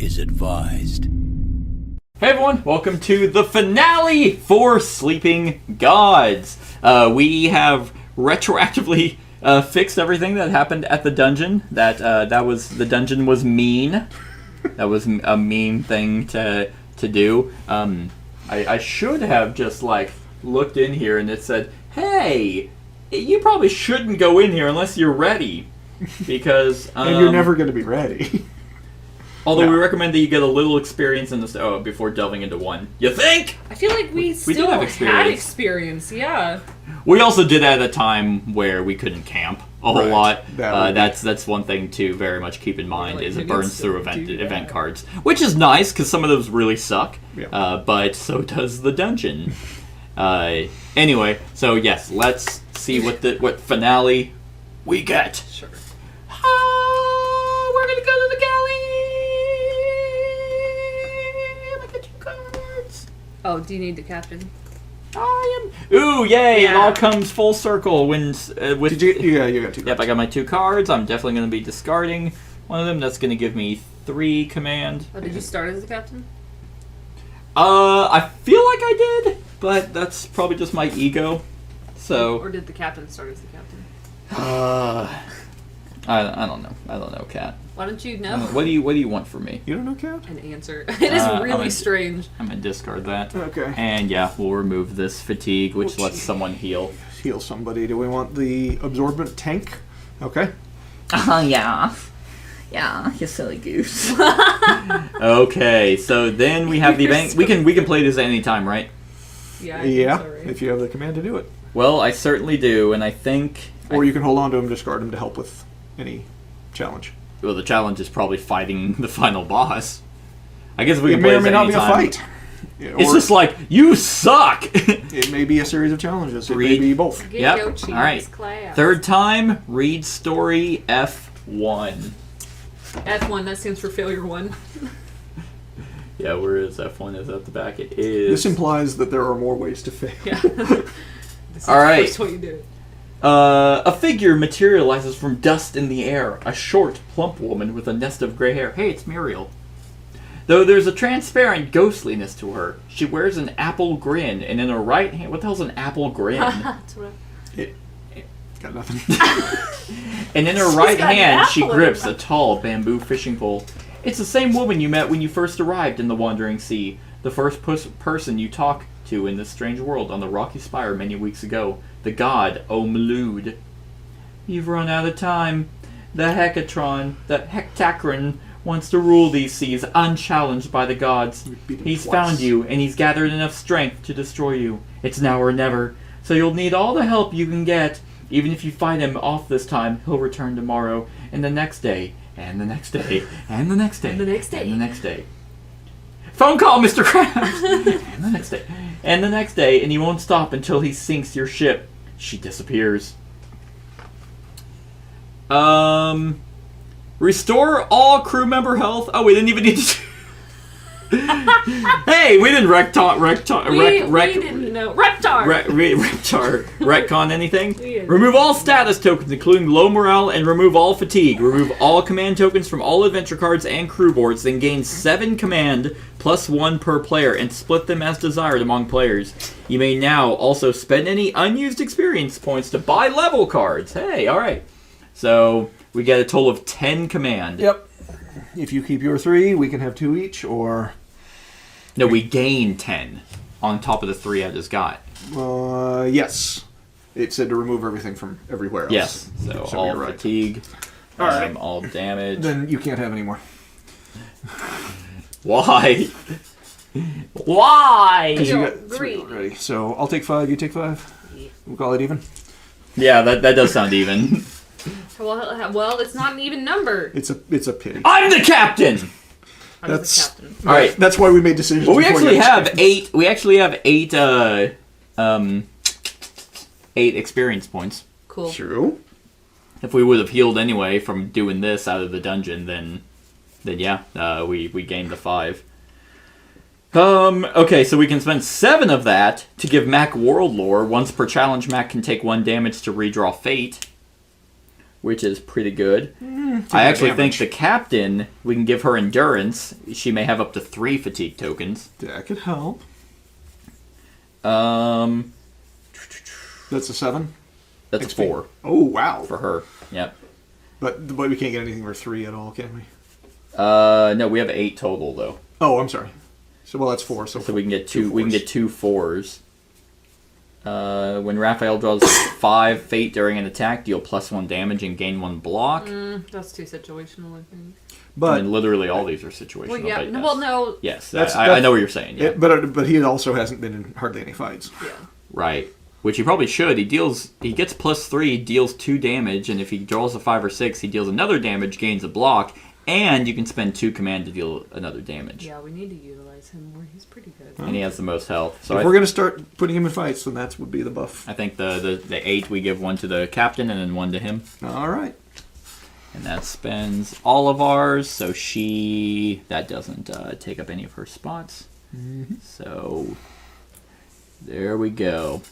is advised. Hey everyone, welcome to the finale for Sleeping Gods. We have retroactively fixed everything that happened at the dungeon. The dungeon was mean. That was a mean thing to do. I should have just looked in here and it said, "Hey, you probably shouldn't go in here unless you're ready," because and you're never going to be ready. Although we recommend that you get a little experience in this before delving into one. You think? I feel like we still have had experience, yeah. We also did that at a time where we couldn't camp a whole lot. That's one thing to very much keep in mind, is it burns through event cards. Which is nice, because some of those really suck, but so does the dungeon. Anyway, so yes, let's see what finale we get. Sure. We're gonna go to the galley! Look at 2 cards. Oh, do you need the captain? I am. Ooh, yay! Yeah. It all comes full circle when with. Did you? Yeah, you got 2 cards. Yep, I got my 2 cards. I'm definitely going to be discarding one of them. That's going to give me 3 command. Oh, did you start as the captain? I feel like I did, but that's probably just my ego. So. Or did the captain start as the captain? I don't know. I don't know, Kat. Why don't you know? What do you want from me? You don't know, Cat? An answer. It is really strange. I'm gonna discard that. Okay. And yeah, we'll remove this fatigue, which lets someone heal. Heal somebody. Do we want the absorbent tank? Okay. Yeah. Yeah, you silly goose. Okay, so then we have the event. We can play this at any time, right? Yeah. If you have the command to do it. Well, I certainly do, and I think. Or you can hold on to him, discard him to help with any challenge. Well, the challenge is probably fighting the final boss. I guess we It can may play or this may at not any be a time. fight. It's just like, you suck! It may be a series of challenges. It may be both. Get Yep. your cheese Alright. class. Third time, read story F1. F1, that stands for failure 1. Yeah, where is F1? Is at the back? It is. This implies that there are more ways to fail. Yeah. This is Alright. the first way you do it. A figure materializes from dust in the air. A short, plump woman with a nest of gray hair. Hey, it's Muriel. Though there's a transparent ghostliness to her. She wears an apple grin, and in her right hand... What the hell's an apple grin? That's what Got nothing. And in her right got an hand, she apple in grips her a tall bamboo fishing pole. It's the same woman you met when you first arrived in the Wandering Sea. The first person you talked to in this strange world on the rocky spire many weeks ago. The god Omlud. You've run out of time. The Hectacron, wants to rule these seas unchallenged by the gods. He's found you, and he's gathered enough strength to destroy you. It's now or never. So you'll need all the help you can get. Even if you fight him off this time, he'll return tomorrow, and the next day, and the next day, and the next day, And the next day. and the next day. Phone call, Mr. Krabs! And the next day. And the next day, and he won't stop until he sinks your ship. She disappears. Restore all crew member health. Oh, we didn't even need to. Hey, we didn't we didn't know. retcon anything. We didn't. Remove all status tokens, including low morale, and remove all fatigue. Remove all command tokens from all adventure cards and crew boards, then gain 7 command plus 1 per player, and split them as desired among players. You may now also spend any unused experience points to buy level cards. Hey, alright. So, we get a total of 10 command. Yep. If you keep your 3, we can have 2 each, or... No, we gain 10 on top of the 3 I just got. Yes. It said to remove everything from everywhere else. Yes. So all you're right. fatigue, Alright. all damage. Then you can't have any more. Why? Why? Because you Yo, got 3 greedy. already. So I'll take 5, you take 5. We'll call it even. Yeah, that does sound even. Well, it's not an even number. It's a pity. I'm the captain. I'm That's the captain. All right. That's why we made decisions. Well, we before actually you have had 8. We actually have 8. 8 experience points. Cool. True. If we would have healed anyway from doing this out of the dungeon, then yeah, we gained the 5. Okay, so we can spend 7 of that to give Mac World Lore. Once per challenge, Mac can take 1 damage to redraw Fate. which is pretty good. I actually think the captain, we can give her endurance. She may have up to 3 fatigue tokens. That could help. That's a 7? That's XP. a 4. Oh, wow. For her, yep. But we can't get anything for 3 at all, can we? No, we have 8 total, though. Oh, I'm sorry. So, well, that's 4. So we can get 2. We can get 2 4s. When Raphael draws 5 fate during an attack, deal +1 damage and gain 1 block. That's too situational, I think. But I mean, literally all these are situational. Well, yeah. But yes. Well, no. Yes, I know what you're saying. Yeah. But he also hasn't been in hardly any fights. Yeah. Right. Which he probably should. He gets +3, deals 2 damage, and if he draws a 5 or 6, he deals another damage, gains a block, and you can spend 2 command to deal another damage. Yeah, we need to utilize him more. He's pretty good. And he has the most health. So if we're going to start putting him in fights, then that would be the buff. I think the 8 we give 1 to the captain and then 1 to him. All right. And that spends all of ours, so that doesn't take up any of her spots. Mm-hmm. So there we go.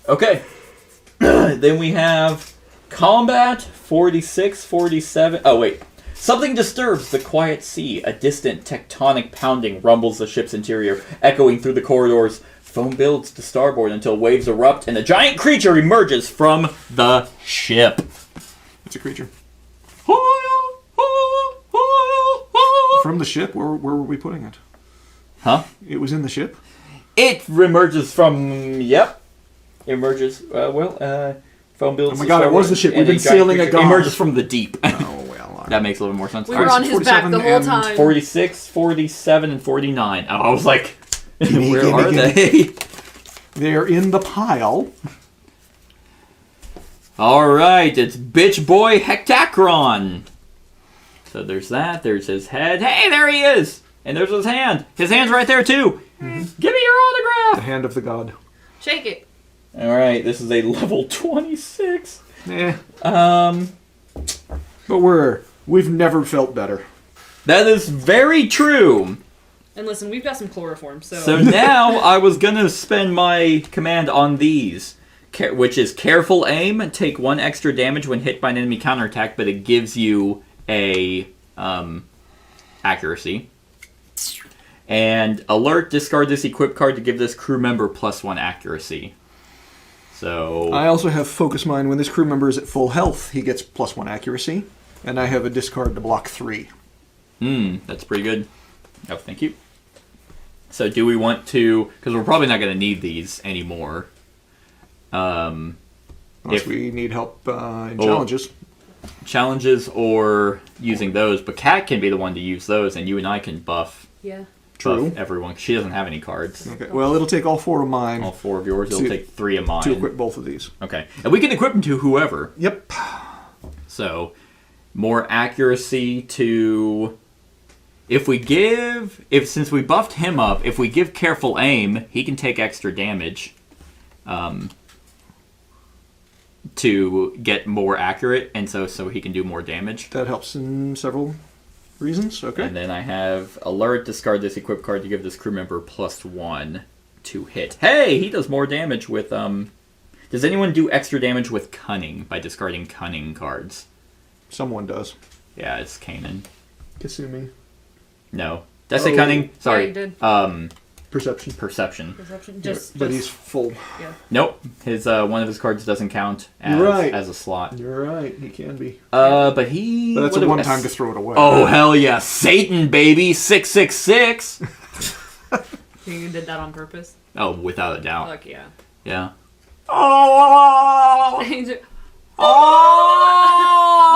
Okay. Then we have combat 46, 47. Oh, wait. Something disturbs the quiet sea. A distant tectonic pounding rumbles the ship's interior, echoing through the corridors. Foam builds to starboard until waves erupt and a giant creature emerges from the ship. It's a creature. From the ship? Where were we putting it? Huh? It was in the ship? It emerges from... Yep. Emerges... foam builds... Oh my god, it was the ship. We've been sailing a god. Emerges from the deep. Oh, well. That makes a little more sense. We were on his back the whole time. 46, 47, and 49. Oh, I was like... where gimme, are gimme. they? They're in the pile. Alright, it's Bitch Boy Hectacron. So there's that. There's his head. Hey, there he is! And there's his hand. His hand's right there, too. Mm-hmm. Give me your autograph! The hand of the god. Shake it. Alright, this is a level 26. But we've never felt better. That is very true. And listen, we've got some chloroform, so... So now I was going to spend my command on these, which is Careful Aim. Take 1 extra damage when hit by an enemy counterattack, but it gives you a accuracy. And Alert, discard this equip card to give this crew member +1 accuracy. So I also have Focus Mind. When this crew member is at full health, he gets +1 accuracy. And I have a discard to block 3. That's pretty good. Oh, thank you. So do we want to... Because we're probably not going to need these anymore. Unless we need help in challenges. Challenges or using those. But Kat can be the one to use those, and you and I can buff. Yeah. True. Buff everyone. She doesn't have any cards. Okay. Well, it'll take all 4 of mine. All 4 of yours. It'll take 3 of mine. To equip both of these. Okay. And we can equip them to whoever. Yep. So, more accuracy to... Since we buffed him up, if we give Careful Aim, he can take extra damage to get more accurate, and so he can do more damage. That helps in several reasons. Okay. And then I have Alert, discard this equip card to give this crew member +1 to hit. Hey, he does more damage with... Does anyone do extra damage with Cunning by discarding Cunning cards? Someone does. Yeah, it's Kanan. Kasumi. No. Did I say Cunning? Sorry. Yeah, you did. Perception. Perception. But he's full. Yeah. Nope. His one of his cards doesn't count as a slot. You're right. He can be. But that's a one time to throw it away. Oh, hell yeah. Satan, baby. 666. You did that on purpose? Oh, without a doubt. Fuck yeah. Yeah. Oh!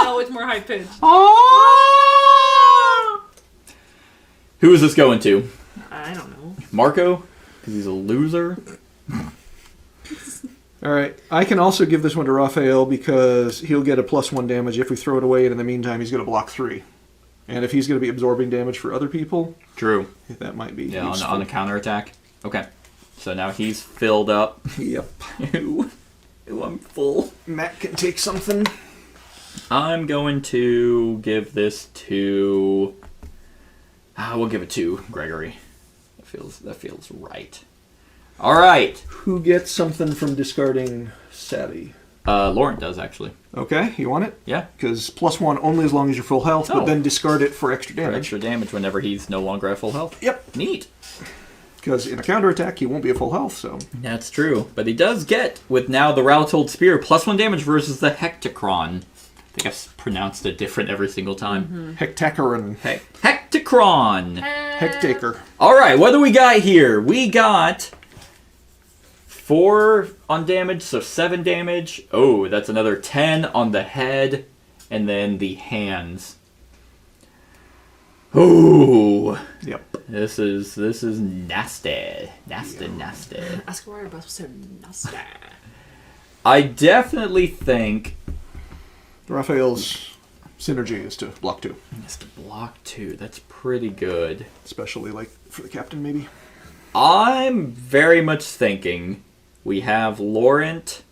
No, it's more high pitched. Who is this going to? I don't know. Marco? Because he's a loser? Alright, I can also give this one to Raphael because he'll get a +1 damage if we throw it away, and in the meantime he's going to block 3. And if he's going to be absorbing damage for other people... True. That might be Yeah, on a counterattack. Okay. So now he's filled up. Yep. Ooh, I'm full. Matt can take something. I'm going to give this to... we'll give it to Gregory. That feels right. All right. Who gets something from discarding Savvy? Lauren does, actually. Okay, you want it? Yeah. Because +1 only as long as you're full health, Oh. but then discard it for extra For damage. extra damage whenever he's no longer at full health. Yep. Neat. Because in a counterattack, he won't be at full health, so... That's true. But he does get, with now the Ralatold Spear, +1 damage versus the Hecticron. I think I've pronounced it different every single time. Hectacaron. Hecticron! Hectaker. Alright, what do we got here? We got 4 on damage, so 7 damage. Oh, that's another 10 on the head, and then the hands. Ooh, Yep. this is nasty, nasty. Ask why our bus was so nasty. I definitely think Raphael's synergy is to block 2. it's to block 2. That's pretty good. Especially, like, for the captain, maybe. I'm very much thinking we have Laurent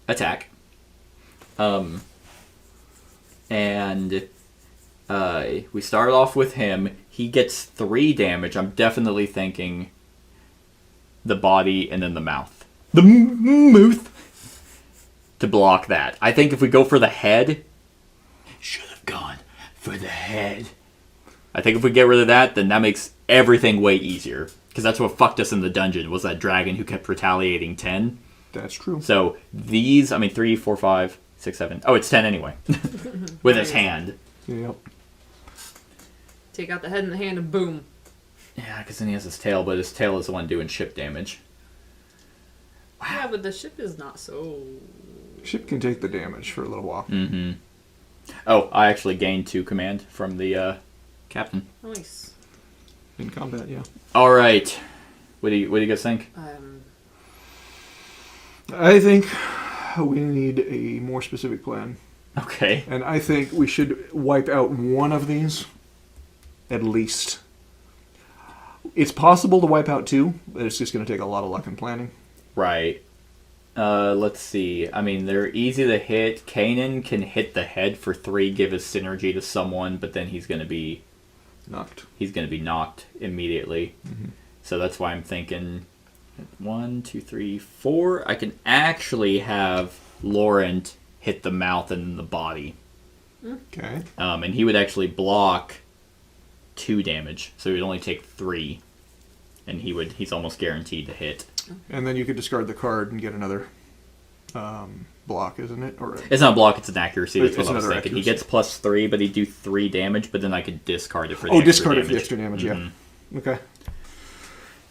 attack. And we start off with him. He gets 3 damage. I'm definitely thinking the body and then the mouth. The mouth! To block that. I think if we go for the head, should have gone for the head. I think if we get rid of that, then that makes everything way easier. Because that's what fucked us in the dungeon, was that dragon who kept retaliating 10. That's true. So these, 3, 4, 5, 6, 7. Oh, it's 10 anyway. With his hand. Yep. Take out the head and the hand and boom. Yeah, because then he has his tail, but his tail is the one doing ship damage. Yeah, but the ship is not so... Ship can take the damage for a little while. Mm-hmm. Oh, I actually gained 2 command from the captain. Nice. In combat, yeah. All right. What do you guys think? I think we need a more specific plan. Okay. And I think we should wipe out one of these, at least. It's possible to wipe out 2, but it's just going to take a lot of luck and planning. Right. Let's see. They're easy to hit. Kanan can hit the head for 3, give his synergy to someone, but then he's going to be Knocked. He's going to be knocked immediately. Mm-hmm. So that's why I'm thinking 1, 2, 3, 4. I can actually have Laurent hit the mouth and then the body. Okay. And he would actually block 2 damage, so he would only take 3. And he's almost guaranteed to hit. And then you could discard the card and get another block, isn't it? Or it's not a block, it's an accuracy. That's it's what I was thinking. accuracy. He gets +3, but he'd do 3 damage, but then I could discard it for the Oh, extra discard it damage. for the extra damage, Mm-hmm. yeah. Okay.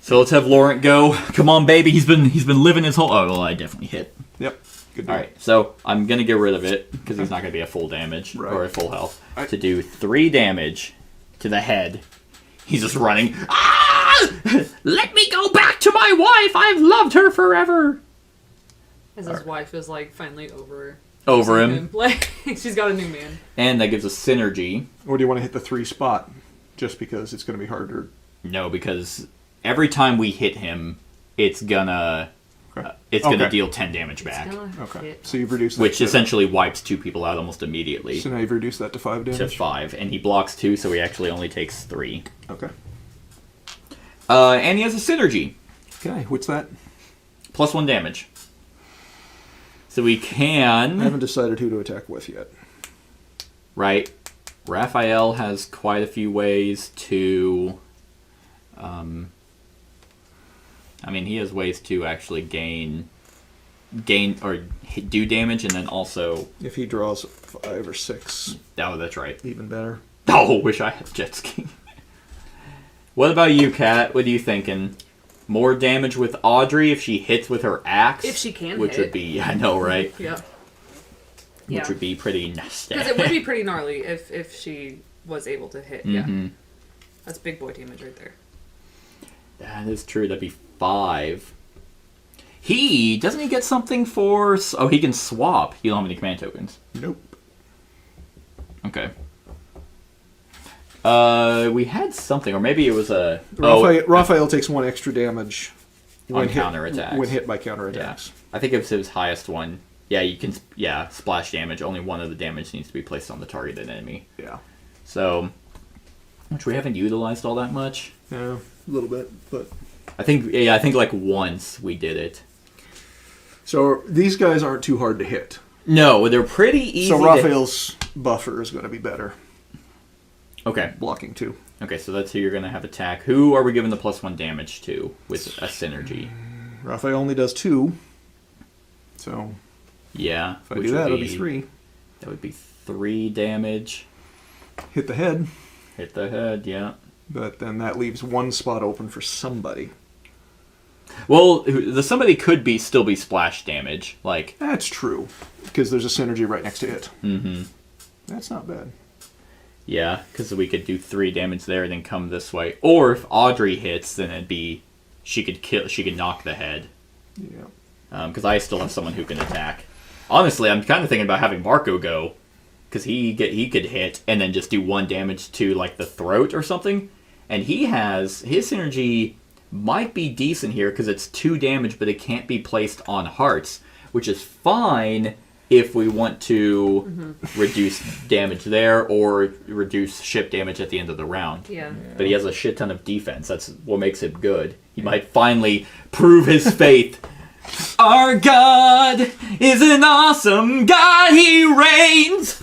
So let's have Laurent go. Come on, baby. He's been living his whole... Oh, well, I definitely hit. Yep. Good deal. Alright, so I'm going to get rid of it, because he's not going to be at full damage, Right. or at full health, to do 3 damage to the head. He's just running. Ah! Let me go back to my wife! I've loved her forever! As his wife is, like, finally over him. Like, she's got a new man. And that gives us synergy. Or do you want to hit the 3 spot, just because it's going to be harder? No, because every time we hit him, it's gonna deal 10 damage back. Okay. So you've reduced that Which to, essentially wipes 2 people out almost immediately. So now you've reduced that to 5 damage? To 5. And he blocks 2, so he actually only takes 3. Okay. And he has a synergy. Okay, what's that? +1 damage. So we can... I haven't decided who to attack with yet. Right. Raphael has quite a few ways to... he has ways to actually gain or do damage, and then also... If he draws 5 or 6. Oh, that's right. Even better. Oh, wish I had jet ski. What about you, Kat? What are you thinking? More damage with Audrey if she hits with her axe? If she can Which hit. would be, I know, right? Yeah. Which would be pretty nasty. Because it would be pretty gnarly if she was able to hit. Mm-hmm. Yeah. That's big boy damage right there. That is true. That'd be 5. Doesn't he get something for... Oh, he can swap. You don't have any command tokens. Nope. Okay. We had something, or maybe it was a... Raphael takes 1 extra damage on counterattacks. When hit by counterattacks. Yeah. I think it was his highest one. Yeah, you can... Yeah, splash damage. Only one of the damage needs to be placed on the targeted enemy. Yeah. So... Which we haven't utilized all that much. Yeah, a little bit, but... I think like once we did it. So these guys aren't too hard to hit. No, they're pretty easy. So Raphael's buffer is going to be better. Okay. Blocking 2. Okay, so that's who you're going to have attack. Who are we giving the +1 damage to with a synergy? Raphael only does 2. So Yeah. if I do that, it'll be 3. That would be 3 damage. Hit the head. Hit the head, yeah. But then that leaves 1 spot open for somebody. Well, the somebody could still be splash damage. Like, That's true. Because there's a synergy right next to it. mm-hmm. That's not bad. Yeah, because we could do 3 damage there and then come this way. Or if Audrey hits, then it'd be she could knock the head. Yeah. Because I still have someone who can attack. Honestly, I'm kind of thinking about having Marco go, because he could hit and then just do 1 damage to like the throat or something. And his synergy might be decent here because it's 2 damage, but it can't be placed on hearts, which is fine if we want to reduce damage there or reduce ship damage at the end of the round. Yeah. But he has a shit ton of defense. That's what makes him good. He might finally prove his faith. Our God is an awesome God. He reigns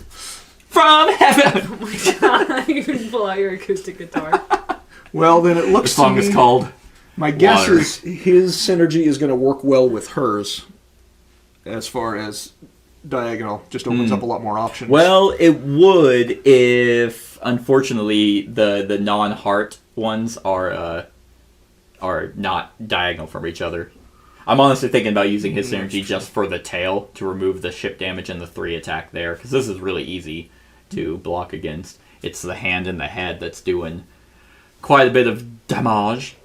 from heaven. Oh my god, you can pull out your acoustic guitar. Well, then it The looks song to me, is called my guess Water. is his synergy is going to work well with hers as far as diagonal. Just opens up a lot more options. Well, it would if, unfortunately, the non-heart ones are not diagonal from each other. I'm honestly thinking about using his synergy just for the tail to remove the ship damage and the 3 attack there, because this is really easy to block against. It's the hand and the head that's doing quite a bit of damage.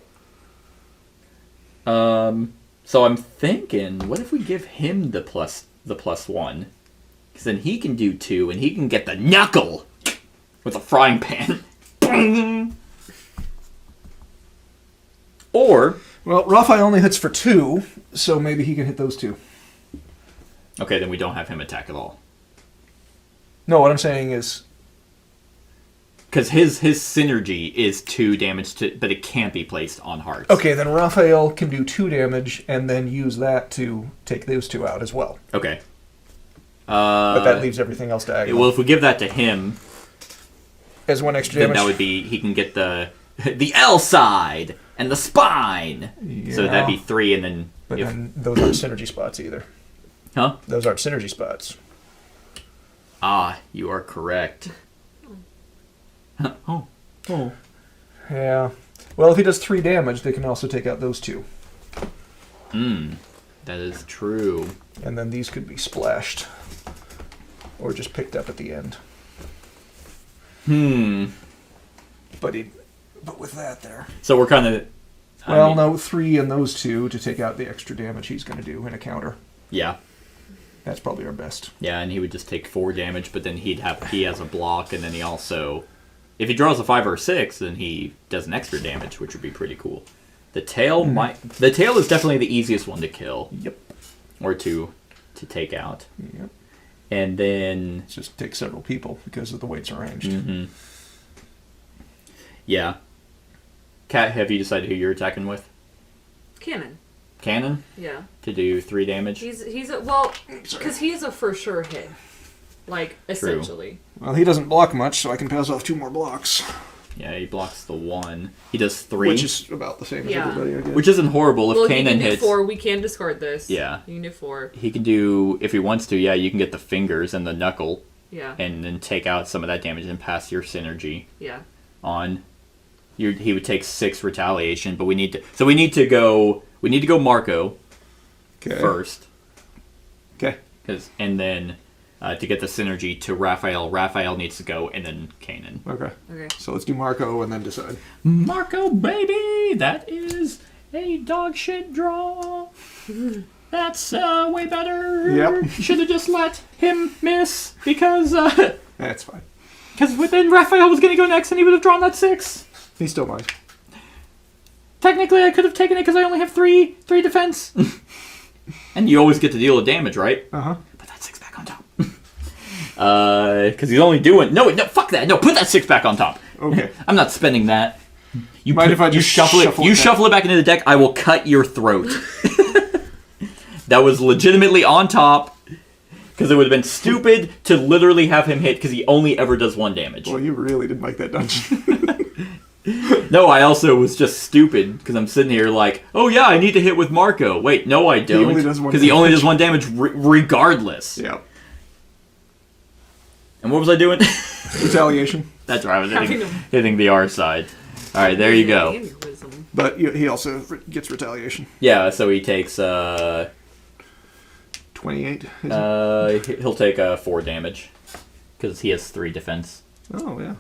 So I'm thinking, what if we give him the +1? Because then he can do 2, and he can get the knuckle with a frying pan. Or, Well, Raphael only hits for 2, so maybe he can hit those 2. okay, then we don't have him attack at all. No, what I'm saying is, Because his synergy is 2 damage, but it can't be placed on hearts. okay, then Raphael can do 2 damage and then use that to take those 2 out as well. Okay. But that leaves everything else diagonal. Well, if we give that to him, As 1 extra then damage. that would be, he can get the L side and the spine. So Yeah. that'd be 3, and then... But if, then those aren't synergy spots either. huh? Those aren't synergy spots. Ah, you are correct. Oh. Yeah. Well, if he does 3 damage, they can also take out those 2. That is true. And then these could be splashed. Or just picked up at the end. But with that there. So we're kind of... Well, no, 3 and those 2 to take out the extra damage he's going to do in a counter. Yeah. That's probably our best. Yeah, and he would just take 4 damage, but then he has a block, and then he also... If he draws a 5 or a 6, then he does an extra damage, which would be pretty cool. The tail The tail is definitely the easiest one to kill. Yep. Or to take out. Yep. And then... It just takes several people because of the way it's arranged. Yeah. Kat, have you decided who you're attacking with? Cannon. Cannon? Yeah. To do 3 damage? He's because he is a for sure hit. Like, essentially. Well, he doesn't block much, so I can pass off 2 more blocks. Yeah, he blocks the 1. He does 3. Which is about the same as Yeah. everybody, I guess. Which isn't horrible if Well, Kanan he can do hits. 4. We can discard this. Yeah. You can do 4. He can do, if he wants to, yeah, you can get the fingers and the knuckle Yeah. and then take out some of that damage and pass your synergy Yeah. on. He would take 6 retaliation, but we need to go Marco Okay. first. Okay. And then to get the synergy to Raphael needs to go, and then Kanan. Okay. Okay. So let's do Marco and then decide. Marco, baby! That is a dog shit draw. That's way better. Yep. Should have just let him miss, because That's fine. then Raphael was going to go next, and he would have drawn that 6. He still might. Technically, I could have taken it because I only have 3 defense. And you always get to deal with damage, right? Uh-huh. Put that 6 back on top. Because he's only doing... No, fuck that. No, put that 6 back on top. Okay. I'm not spending that. Mind if I just shuffle it? shuffle You it shuffle it back into the deck, I will cut your throat. that was legitimately on top, because it would have been stupid to literally have him hit, because he only ever does 1 damage. Well, you really didn't like that dungeon. No, I also was just stupid, because I'm sitting here like, oh yeah, I need to hit with Marco. Wait, no I don't, because he only does 1 damage regardless. Yeah. And what was I doing? Retaliation. That's right, I was hitting the R side. Alright, there you go. But he also gets retaliation. Yeah, so he takes 28. He'll take 4 damage, because he has 3 defense. Oh, yeah.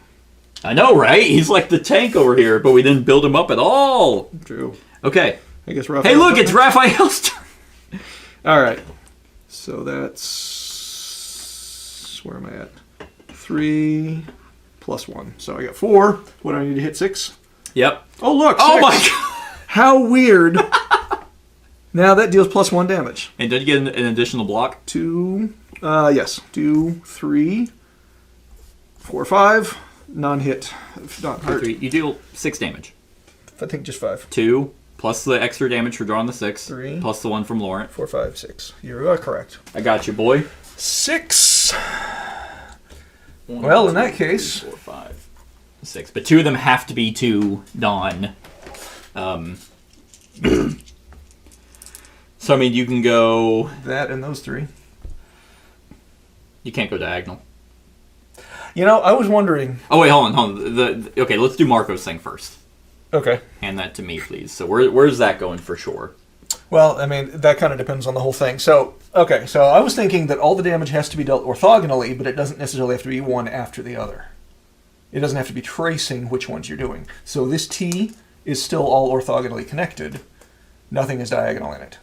I know, right? He's like the tank over here, but we didn't build him up at all. True. Okay. I guess Raphael. Hey, look, it's Raphael's turn. All right. So that's... Where am I at? 3 plus 1. So I got 4. What do I need to hit? 6? Yep. Oh, look. 6. Oh, my God. How weird. Now that deals plus 1 damage. And did you get an additional block? 2. Yes. 2, 3, 4, 5. Non-hit. Not hurt. 3. You deal 6 damage. I think just 5. 2, plus the extra damage for drawing the 6. 3. Plus the 1 from Laurent. 4, 5, 6. You are correct. I got you, boy. 6. 1, Well, in 2, that case... 3, 4, 5, 6. But 2 of them have to be to non. So, I mean, you can go... That and those 3. You can't go diagonal. You know, I was wondering... Oh, wait, hold on. Okay, let's do Marco's thing first. Okay. Hand that to me, please. So where's that going for sure? Well, I mean, that kind of depends on the whole thing. So, okay, so I was thinking that all the damage has to be dealt orthogonally, but it doesn't necessarily have to be one after the other. It doesn't have to be tracing which ones you're doing. So this T is still all orthogonally connected. Nothing is diagonal in it.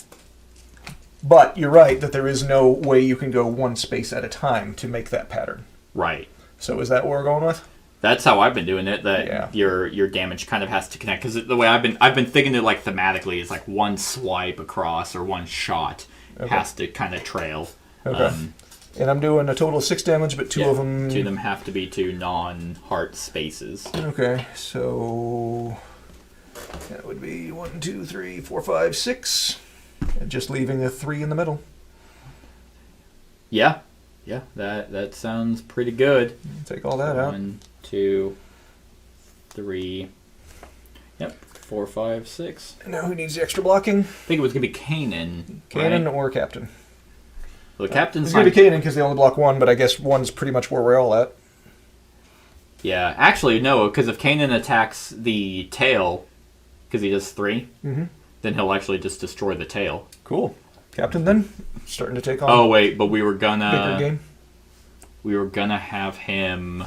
But you're right that there is no way you can go one space at a time to make that pattern. Right. So is that what we're going with? That's how I've been doing it. That your damage kind of has to connect, because the way I've been thinking it like thematically is like one swipe across or one shot has to kind of trail. Okay. And I'm doing a total of 6 damage, but 2 of them... 2 of them have to be to non-heart spaces. Okay, so that would be 1, 2, 3, 4, 5, 6, and just leaving a 3 in the middle. Yeah, that sounds pretty good. Take all that out. 1, 2, 3. Yep, 4, 5, 6. And now who needs the extra blocking? I think it was gonna be Kanan. Kanan right? or Captain. Well, the Captain's it's gonna be Kanan because they only block 1, but I guess 1's pretty much where we're all at. Yeah, actually no, because if Kanan attacks the tail, because he does 3, then he'll actually just destroy the tail. Cool. Captain then starting to take on. Oh wait, but we were gonna bigger game. We were gonna have him.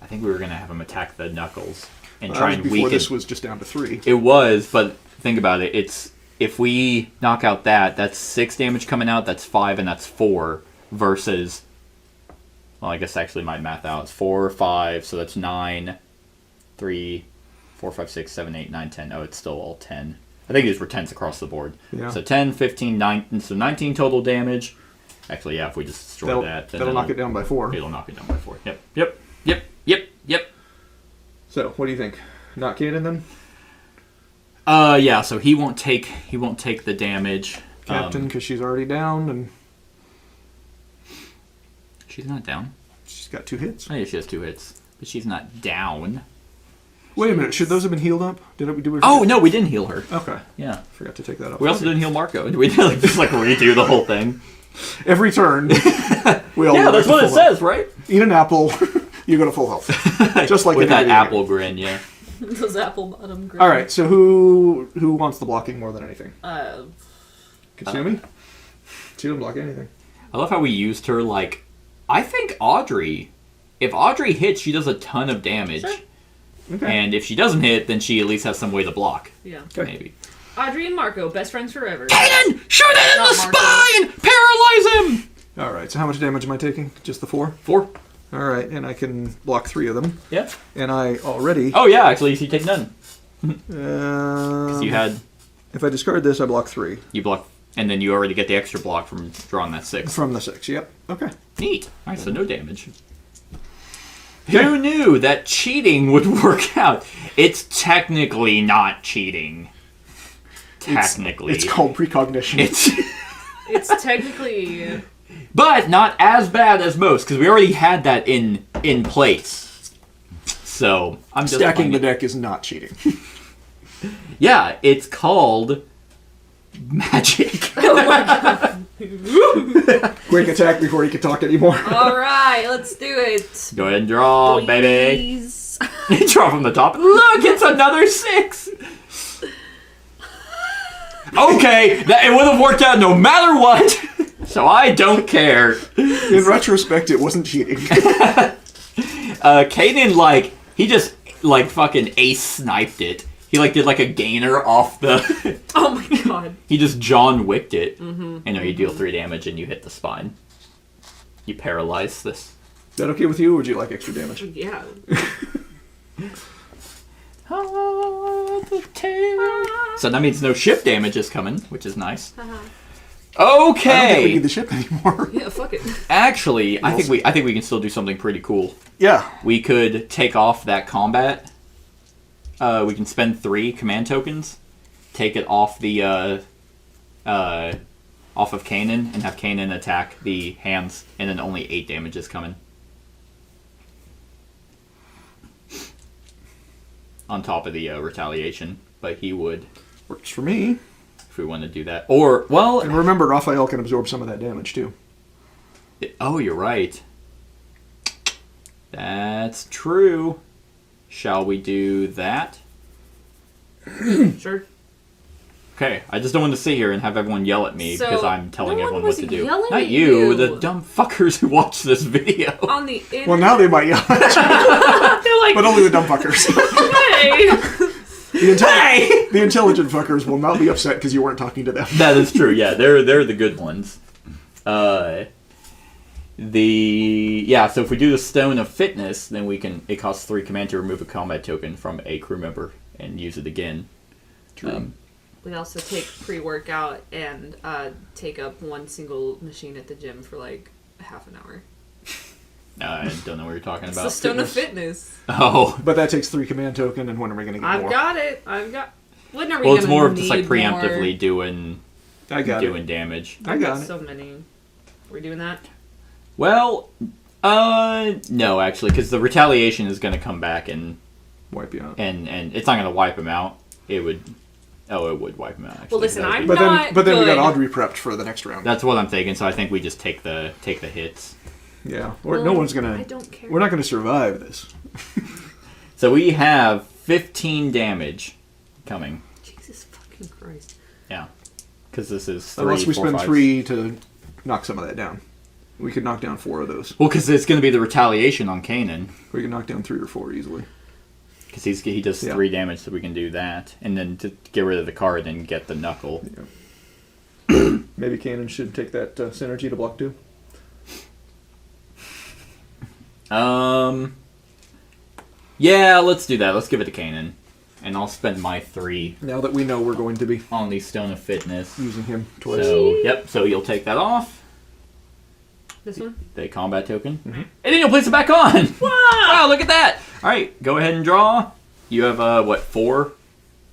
I think we were gonna have him attack the knuckles and try and before weaken. This was just down to 3. It was, but think about it. It's if we knock out that's 6 damage coming out. That's 5 and that's 4 versus. Well, I guess actually my math out. It's 4, 5, so that's 9, 3, 4, 5, 6, 7, 8, 9, 10. Oh, it's still all 10. I think these were 10s across the board. Yeah. So 10, 15, 19, so 19 total damage. Actually, yeah, if we just destroy then that'll knock it down by 4. It'll knock it down by 4. Yep. So, what do you think? Not Kanan then? Yeah, so he won't take the damage. Captain, because she's already down, and she's not down. she's got 2 hits. Oh, yeah, she has 2 hits, but she's not down. Wait a minute, should those have been healed up? Did we forget? Oh no, we didn't heal her. Okay. Yeah, Forgot to take that off. we also didn't heal Marco. We did just redo the whole thing. Every turn, we all that's what it says, right? Eat an apple, you go to full health. Just like with in that video apple game. grin, yeah. Those apple bottom grins. All right, so who wants the blocking more than anything? Katsumi? She didn't block anything. I love how we used her like. I think Audrey. If Audrey hits, she does a ton of damage. Sure. Okay. And if she doesn't hit, then she at least has some way to block. Yeah. Okay. Maybe. Audrey and Marco, best friends forever. Kanan! Shoot it in Not the Marco. spine! Paralyze him! All right, so how much damage am I taking? Just the 4? 4. All right, and I can block 3 of them. Yeah. And I already... Oh yeah, actually, you take none. Because You had if I discard this, I block 3. you block, and then you already get the extra block from drawing that 6. From the 6, yep. Okay. Neat. All right, so no damage. Who knew that cheating would work out? It's technically not cheating. Technically, It's called precognition. It's It's technically... But not as bad as most, because we already had that in place. So, I'm just Stacking playing the it. deck is not cheating. Yeah, it's called magic. Oh my god. Quick attack before he can talk anymore. Alright, let's do it. Go ahead and draw, baby. Please. Draw from the top. Look, it's another 6. Okay, it would have worked out no matter what. So I don't care. In retrospect, it wasn't cheating. Kaden, he just, fucking ace-sniped it. He, did, a gainer off the... Oh my god. He just John Wicked it. Mm-hmm. You deal 3 damage and you hit the spine. You paralyze this. Is that okay with you, or would you like extra damage? Yeah. So that means no ship damage is coming, which is nice. Uh-huh. I don't think we Okay. need the ship anymore. Yeah, fuck it. Actually, I think we can still do something pretty cool. Yeah. We could take off that combat. We can spend 3 command tokens, take it off the off of Kanan, and have Kanan attack the hands, and then only 8 damage is coming. On top of the retaliation, but he would, Works for me. if we want to do that. Or, well... And remember, Raphael can absorb some of that damage, too. Oh, you're right. That's true. Shall we do that? Sure. Okay, I just don't want to sit here and have everyone yell at me So, because I'm telling no one everyone what was to do. yelling Not at you, you. the dumb fuckers who watch this video. On the internet. Well, now they might yell at you, They're like, but only the dumb fuckers. hey! The intelligent fuckers will not be upset because you weren't talking to them. That is true, yeah, they're the good ones. So if we do the Stone of Fitness, then it costs 3 command to remove a combat token from a crew member and use it again. True. We also take pre-workout and take up 1 single machine at the gym for half an hour. I don't know what you're talking It's about. the Stone of Fitness. Oh. But that takes 3 command token, and when are we going to get I've more? got it. When are we Well, it's gonna more of just need preemptively more? doing damage. I got it. so many. We're doing that? Well, no, actually, because the retaliation is going to come back and Wipe you out. and it's not going to wipe him out. It would wipe him out. Actually. Well, listen, That would I'm be- But not then we got good. Audrey prepped for the next round. That's what I'm thinking. So I think we just take the hits. Yeah. Or no one's going I to... don't care. We're not going to survive this. So we have 15 damage coming. Jesus fucking Christ. Yeah, because this is 3, Unless we 4, spend 5. 3 to knock some of that down. We could knock down 4 of those. Well, because it's going to be the retaliation on Kanan. We can knock down 3 or 4 easily. Because he does Yeah. 3 damage, so we can do that, and then to get rid of the card and get the knuckle. Yeah. Maybe Kanan should take that synergy to block 2. Yeah, let's do that. Let's give it to Kanan, and I'll spend my 3 Now that we know we're going to be on the Stone of Fitness. using him twice. So you'll take that off, This one? the combat token, and then you'll place it back on. Wow, look at that! All right, go ahead and draw. You have 4?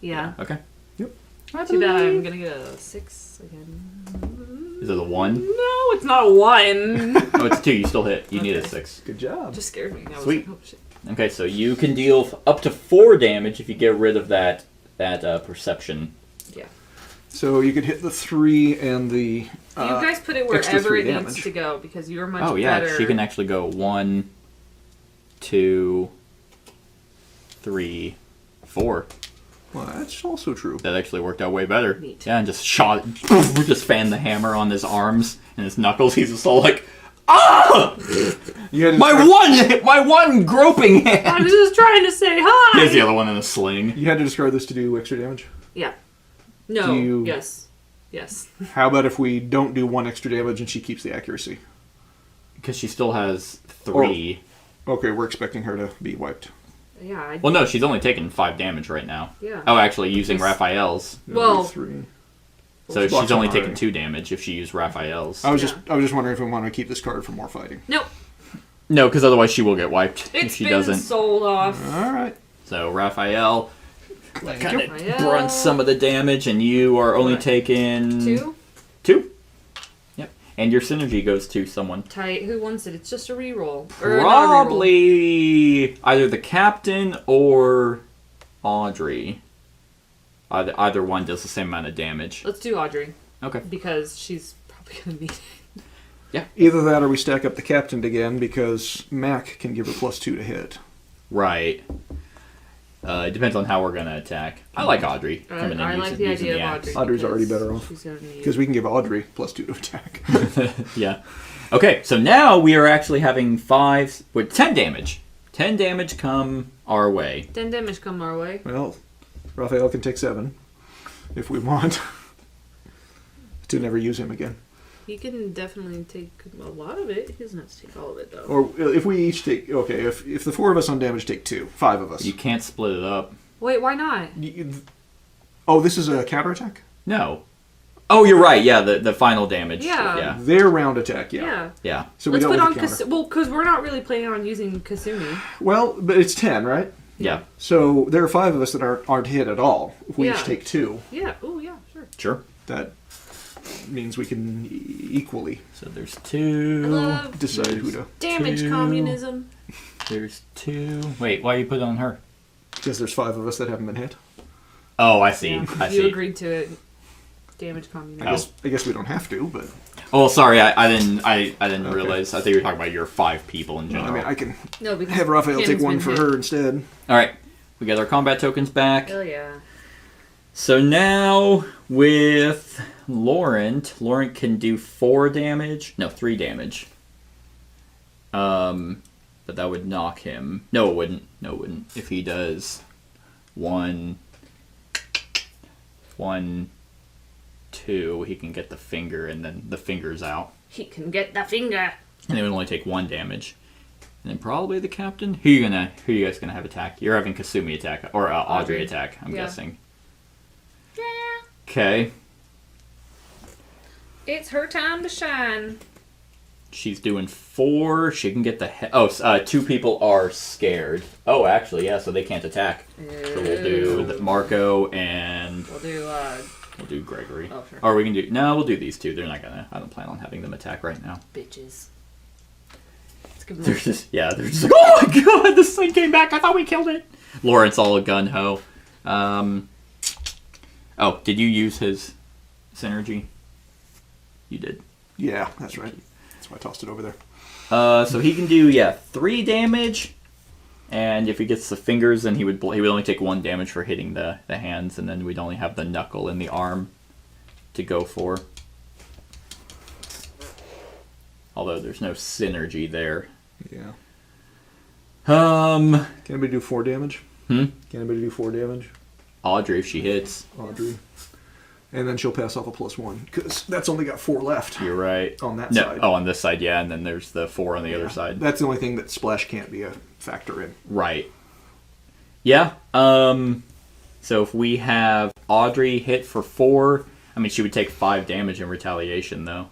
Yeah. Okay. Yep. Too bad I'm gonna get a 6 again. Is it a 1? No, it's not a 1. Oh, it's a 2. You still hit. You need a Okay. 6. Good job. Just scared me. I was Sweet. like, oh shit. Okay, so you can deal up to 4 damage if you get rid of that perception. Yeah. So you could hit the 3 and the You guys put it extra wherever 3 it needs damage. to go because you're much Oh yeah, better. she can actually go 1, 2, 3, 4. Well, that's also true. That actually worked out way better. Neat. Yeah, and just just fanned the hammer on his arms and his knuckles. He's just all like, ah! You had to My one groping I hand. was just trying to say hi. He has the other one in a sling. You had to discard this to do extra damage. Yeah. No. Do you- Yes. Yes. How about if we don't do 1 extra damage and she keeps the accuracy? Because she still has 3. Okay, we're expecting her to be wiped. Yeah. Well, no, she's only taking 5 damage right now. Yeah. Oh, actually, using Yes. Raphael's. Well- 3. So Blocks she's only them taking already. 2 damage if she used Raphael's. I was just wondering if we want to keep this card for more fighting. Nope. No, because otherwise she will get wiped if It's she been doesn't. sold off. All right. So Raphael kind of Raphael. brunts some of the damage, and you are only Right. taking 2. 2. And your synergy goes to someone. Tight. Who wants it? It's just a reroll. Probably either the captain or Audrey. Either one does the same amount of damage. Let's do Audrey. Okay. Because she's probably going to need it. Yeah. Either that or we stack up the captain again because Mac can give her +2 to hit. Right. It depends on how we're going to attack. I like Audrey. I like the idea of Audrey. Audrey's already better off. She's gonna need Because we can give Audrey +2 to attack. Yeah. Okay, so now we are actually having 10 damage. 10 damage come our way. 10 damage come our way. Well, Raphael can take 7 if we want. To never use him again. He can definitely take a lot of it. He doesn't have to take all of it, though. Or if we each take... Okay, if the 4 of us on damage take 2, 5 of us. You can't split it up. Wait, why not? Oh, this is a counterattack? No. Oh, you're right. Yeah, the final damage. Yeah. Yeah. Their round attack, yeah. Yeah. So Let's we put don't on counter. because we're not really planning on using Kasumi. Well, but it's 10, right? Yeah. So there are 5 of us that aren't hit at all. If we Yeah. each take 2, Yeah. Oh, yeah. Sure. Sure. that means we can equally So there's I 2. love decide who to... damage communism. There's 2. Wait, why you put it on her? Because there's 5 of us that haven't been hit. Oh, I see. Yeah. I You see. agreed to it. Damage communism. I guess we don't have to, but... Oh, sorry. I didn't realize. I think you were talking about your 5 people in No, general. I mean, I can No, because have Raphael take Cannon's one been for hit. her instead. All right. We got our combat tokens back. Hell yeah. So now with Laurent can do 4 damage. No, 3 damage. But that would knock him. No, it wouldn't. No, it wouldn't. If he does 1, 2, he can get the finger, and then the finger's out. He can get the finger. And it would only take 1 damage. And then probably the captain. Who you guys gonna have attack? You're having Kasumi attack or Audrey attack. I'm Yeah. guessing. Yeah. Okay. It's her time to shine. She's doing 4. She can get the 2 people are scared. Oh, actually, yeah. So they can't attack. So we'll do Marco and We'll do Gregory. Oh, sure. Or we can do we'll do these 2. They're not gonna. I don't plan on having them attack right now. bitches. Let's give them They're just like, oh my god, this thing came back. I thought we killed it. Lawrence all gun ho. Oh, did you use his synergy? You did. Yeah, that's right. That's why I tossed it over there. So he can do 3 damage, and if he gets the fingers, then he would only take 1 damage for hitting the hands, and then we'd only have the knuckle and the arm to go for. Although there's no synergy there. Yeah. Can Can anybody do 4 damage? Can anybody do 4 damage? Audrey, if she hits. Audrey. And then she'll pass off a +1, because that's only got 4 left You're right. on that No, side. oh, on this side, yeah, and then there's the 4 on the other side. That's the only thing that Splash can't be a factor in. Right. Yeah. So if we have Audrey hit for 4, I mean, she would take 5 damage in retaliation, though.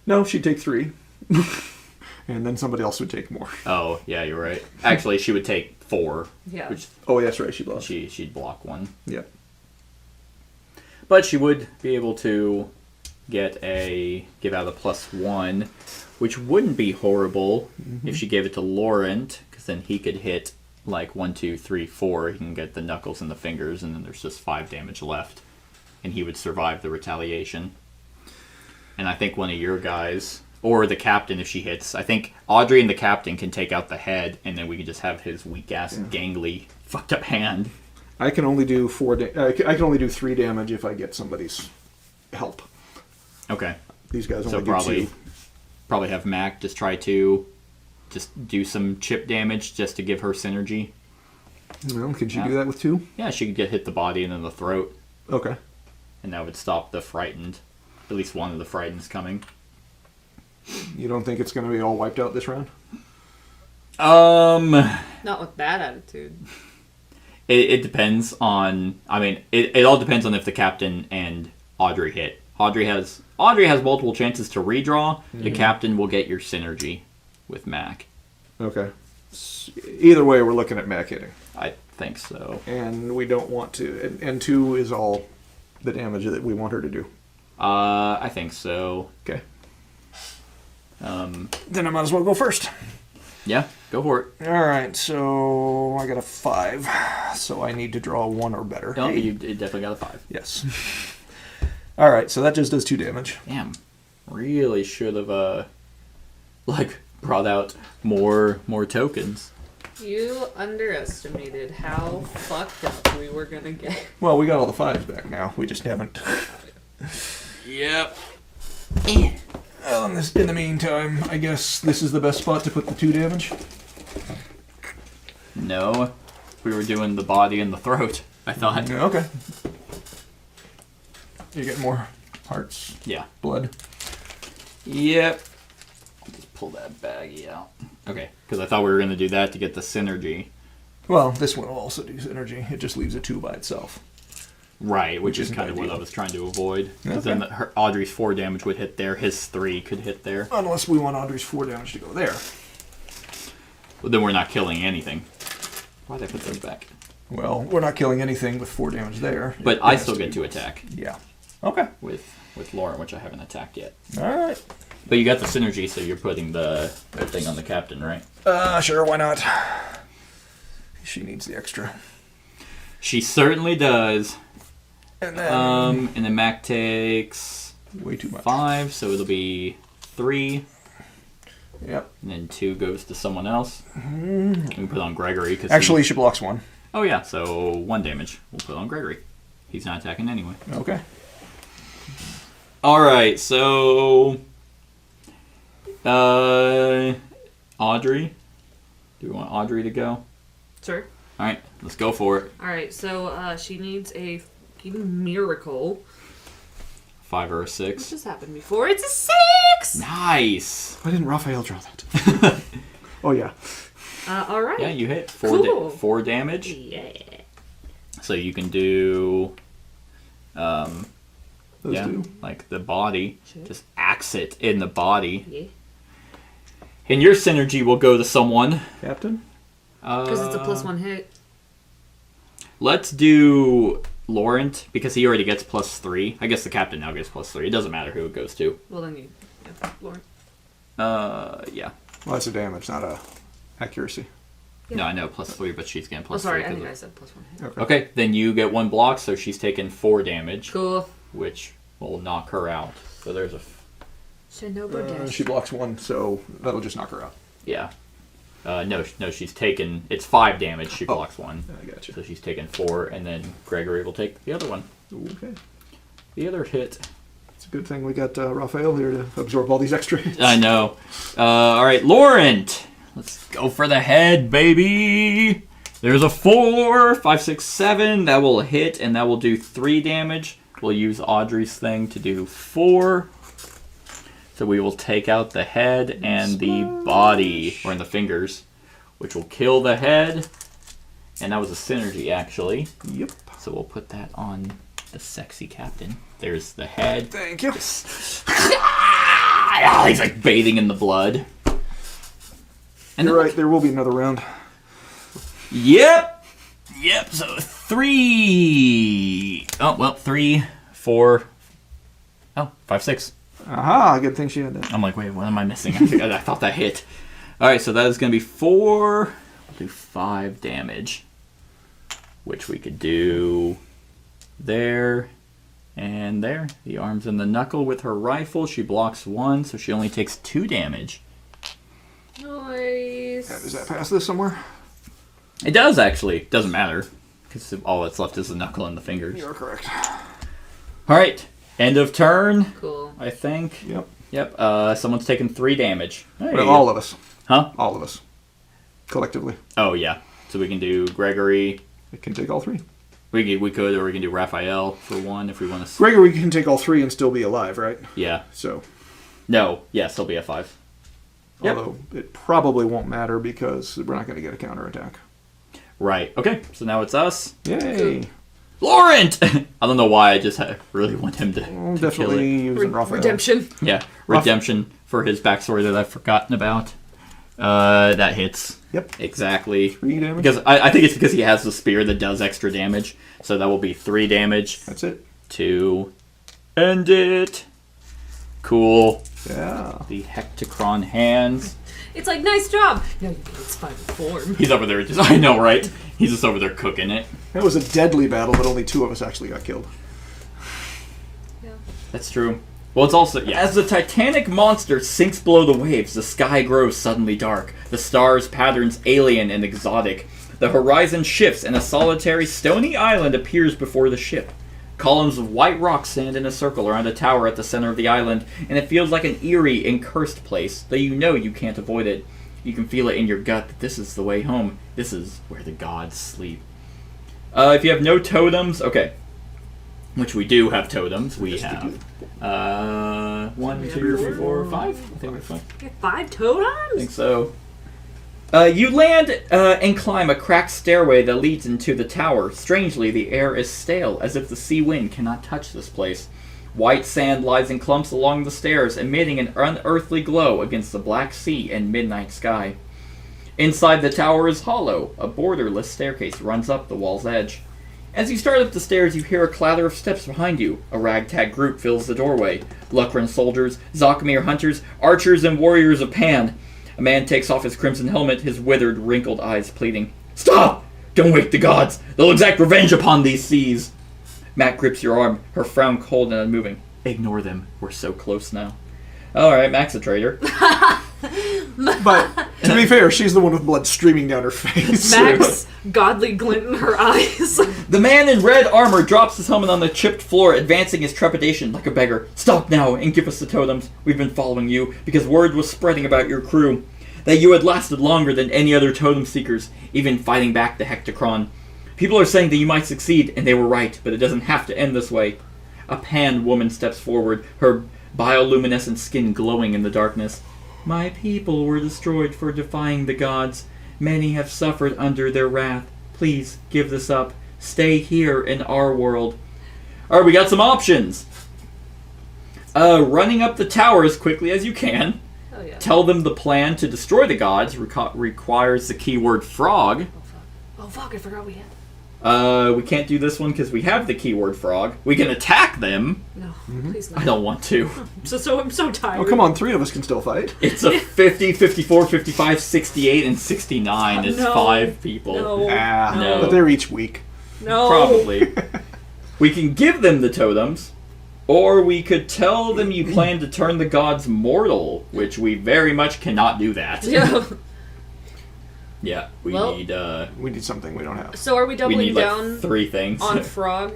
No, she'd take 3. And then somebody else would take more. Oh, yeah, you're right. Actually, she would take 4. Yeah. Which Oh, that's right, she lost. she'd block 1. Yeah. But she would be able to give out a +1, which wouldn't be horrible if she gave it to Laurent, because then he could hit like 1, 2, 3, 4. He can get the knuckles and the fingers, and then there's just 5 damage left, and he would survive the retaliation. And I think one of your guys, or the captain if she hits, I think Audrey and the captain can take out the head, and then we can just have his weak ass, gangly, fucked up hand. I can only do I can only do 3 damage if I get somebody's help. Okay. These guys only So do 2. probably have Mac just try to just do some chip damage just to give her synergy. Well, can she do that with 2? Yeah, she could get hit the body and then the throat, Okay. and that would stop the frightened. At least one of the frightened's coming. You don't think it's going to be all wiped out this round? Not with that attitude. It depends on. I mean, it all depends on if the captain and Audrey hit. Audrey has multiple chances to redraw. The captain will get your synergy with Mac. Okay. Either way, we're looking at Mac hitting. I think so. And we don't want to. And 2 is all the damage that we want her to do. I think so. Okay. Then I might as well go first. Yeah, go for it. All right, so I got a 5, so I need to draw 1 or better. No, you definitely got a 5. Yes. All right, so that just does 2 damage. Damn, really should have brought out more tokens. You underestimated how fucked up we were gonna get. Well, we got all the 5s back now. We just haven't. Yep. Well, in the meantime, I guess this is the best spot to put the 2 damage. No, we were doing the body and the throat, I thought. Yeah, okay. You get more hearts, Yeah. blood. Yep. I'll just pull that baggie out. Okay, because I thought we were going to do that to get the synergy. Well, this one will also do synergy. It just leaves a 2 by itself. Right, which is isn't kind of what I ideal. was trying to avoid. Because Okay. then Audrey's 4 damage would hit there, his 3 could hit there. Unless we want Audrey's 4 damage to go there. Well, then we're not killing anything. Why'd I put those back? Well, we're not killing anything with 4 damage there. But It I has still get be- to attack Yeah. Okay. with Lauren, which I haven't attacked yet. All right. But you got the synergy, so you're putting the thing on the captain, right? Sure, why not? She needs the extra. She certainly does. And then And then Mac takes way too much. 5, so it'll be 3. Yep. And then 2 goes to someone else. We can put on Gregory. Cause Actually, she blocks 1. Oh, yeah, so 1 damage. We'll put on Gregory. He's not attacking anyway. Okay. Alright, so... Audrey? Do we want Audrey to go? Sure. Alright, let's go for it. Alright, so she needs a fucking miracle. 5 or a This 6. has happened before. It's a 6! Nice! Why didn't Raphael draw that? Oh, yeah. Alright. Yeah, you hit. Cool. 4 damage. Yeah. So you can do... Those yeah, two. like the body. Sure. Just axe it in the body. Yeah. And your synergy will go to someone. Captain? Because it's a +1 hit. Let's do Laurent, because he already gets +3. I guess the captain now gets +3. It doesn't matter who it goes to. Well, then you... Yeah, Lauren. Yeah. Well, that's a damage, not a accuracy. Yeah. No, I know +3, but she's getting +3. Oh, sorry, I 'cause think of- I said +1 hit. Okay, then you get 1 block, so she's taking 4 damage, Cool. which will knock her out. So there's a... Shinobu dash. She blocks 1, so that'll just knock her out. Yeah. No, she's taken... It's 5 damage, she blocks 1. I gotcha. So she's taken 4, and then Gregory will take the other one. Okay. The other hit. It's a good thing we got Raphael here to absorb all these extra hits. I know. Alright, Laurent! Let's go for the head, baby! There's a 4, 5, 6, 7. That will hit, and that will do 3 damage. We'll use Audrey's thing to do 4. So we will take out the head and the body, or in the fingers, which will kill the head. And that was a synergy, actually. Yep. So we'll put that on the sexy captain. There's the head. Thank you. Ah, he's like bathing in the blood. And You're then- right, there will be another round. Yep. So 3. Oh, well, 3, 4. Oh, 5, 6. Aha, good thing she had that. I'm like, wait, what am I missing? I thought that hit. Alright, so that is going to be 4. We'll do 5 damage. Which we could do there and there. The arms and the knuckle with her rifle. She blocks 1, so she only takes 2 damage. Nice. Does that pass this somewhere? It does, actually. Doesn't matter. Because all that's left is the knuckle and the fingers. You're correct. Alright, end of turn, Cool. I think. Yep. Yep, someone's taken 3 damage. Hey. Well, all of us. Huh? All of us. Collectively. Oh, yeah. So we can do Gregory. It can take all 3. We could, or we can do Raphael for 1 if we want to. Gregory can take all 3 and still be alive, right? Yeah. So, No. Yes, he'll be a 5. Yep. although it probably won't matter because we're not going to get a counterattack. Right. Okay. So now it's us. Yay! Laurent! I don't know why. I just really want him to, Well, to definitely kill it. using Raphael. Redemption. Yeah. Redemption for his backstory that I've forgotten about. That hits. Yep. Exactly. 3 damage. Because I think it's because he has the spear that does extra damage. So that will be 3 damage That's it. to end it. Cool. Yeah. The Hecticron hands. It's like, nice job. No, you get its final form. He's over there I know, right? He's just over there cooking it. That was a deadly battle, but only 2 of us actually got killed. Yeah. That's true. Well, it's also, yeah. As the titanic monster sinks below the waves, the sky grows suddenly dark. The stars' patterns alien and exotic. The horizon shifts, and a solitary stony island appears before the ship. Columns of white rock stand in a circle around a tower at the center of the island, and it feels like an eerie and cursed place, though you know you can't avoid it. You can feel it in your gut that this is the way home. This is where the gods sleep. If you have no totems, okay. Which we do have totems. We have 1, 2, 3, 4, 5. I think we're 5. You have 5 totems? I think so. You land and climb a cracked stairway that leads into the tower. Strangely, the air is stale, as if the sea wind cannot touch this place. White sand lies in clumps along the stairs, emitting an unearthly glow against the black sea and midnight sky. Inside the tower is hollow. A borderless staircase runs up the wall's edge. As you start up the stairs, you hear a clatter of steps behind you. A ragtag group fills the doorway. Lukran soldiers, Zakmir hunters, archers, and warriors of Pan. A man takes off his crimson helmet, his withered, wrinkled eyes pleading. Stop! Don't wake the gods! They'll exact revenge upon these seas! Matt grips your arm, her frown cold and unmoving. Ignore them. We're so close now. Alright, Mac's a traitor. But, to be fair, she's the one with blood streaming down her face. Max, godly glint in her eyes. The man in red armor drops his helmet on the chipped floor, advancing his trepidation like a beggar. Stop now and give us the totems. We've been following you, because word was spreading about your crew. That you had lasted longer than any other totem seekers, even fighting back the Hecticron. People are saying that you might succeed, and they were right, but it doesn't have to end this way. A Pan woman steps forward, her bioluminescent skin glowing in the darkness. My people were destroyed for defying the gods. Many have suffered under their wrath. Please, give this up. Stay here in our world. Alright, we got some options. Running up the tower as quickly as you can. Oh, yeah. Tell them the plan to destroy the gods requires the keyword frog. Oh, fuck, I forgot we had. We can't do this one because we have the keyword frog. We can attack them. No, please not. I don't want to. I'm so tired. Oh, come on, 3 of us can still fight. It's a 50, 54, 55, 68, and 69. It's No. 5 people. No. No. But they're each weak. No. Probably. We can give them the totems, or we could tell them you plan to turn the gods mortal, which we very much cannot do that. Yeah. Yeah, we Well- need We need something we don't have. So are we we doubling need like down 3 things. on Frog?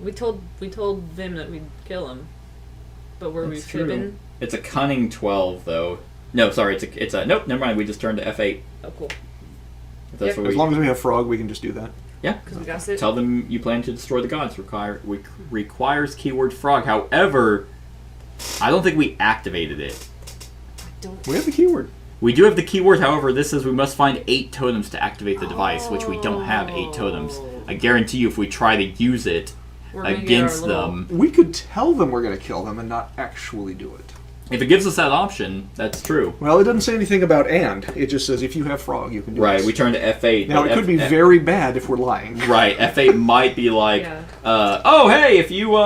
We told Vim that we'd kill him, but were we That's true. fibbing? It's a cunning 12 though. No, sorry, it's a nope, never mind, we just turned to F8. Oh, cool. If that's Yeah. what As we long as we have frog, we can just do that. Yeah. Because we got it. Tell them you plan to destroy the gods. Requires keyword frog. However, I don't think we activated it. Don't. We have the keyword. We do have the keyword, however, this says we must find 8 totems to activate the device, which we don't have 8 totems. I guarantee you if we try to use it We're gonna get against our little- them, We could tell them we're going to kill them and not actually do it. if it gives us that option, that's true. Well, it doesn't say anything about and. It just says if you have frog, you can do Right, this. we turn to F8. Now, but it could be very bad if we're lying. Right, F8 might be like, Yeah. oh, hey, if you,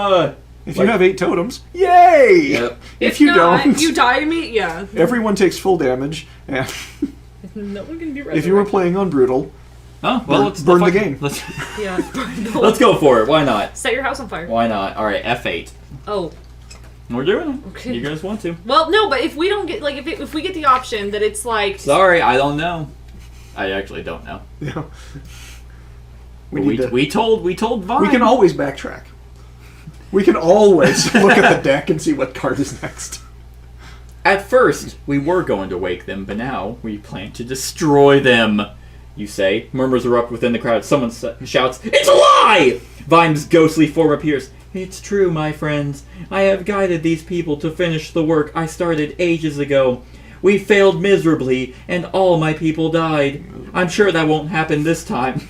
If like- you have 8 totems, yay! Yep. If you not, don't, you die to me. Yeah. everyone takes full damage. And No one can be resurrected. if you were playing on brutal, Oh, well, Burn- let's burn the fuck- game. Let's, Yeah. let's go for it. Why not? Set your house on fire. Why not? All right, F8. Oh. We're doing it. Okay. You guys want to? Well, no, but if we don't get if we get the option that it's like Sorry, I don't know. I actually don't know. you know, We told Vine. we can always backtrack. We can always look at the deck and see what card is next. At first, we were going to wake them, but now we plan to destroy them. You say. Murmurs erupt within the crowd. Someone shouts, "It's a lie!" Vime's ghostly form appears. It's true, my friends. I have guided these people to finish the work I started ages ago. We failed miserably, and all my people died. I'm sure that won't happen this time.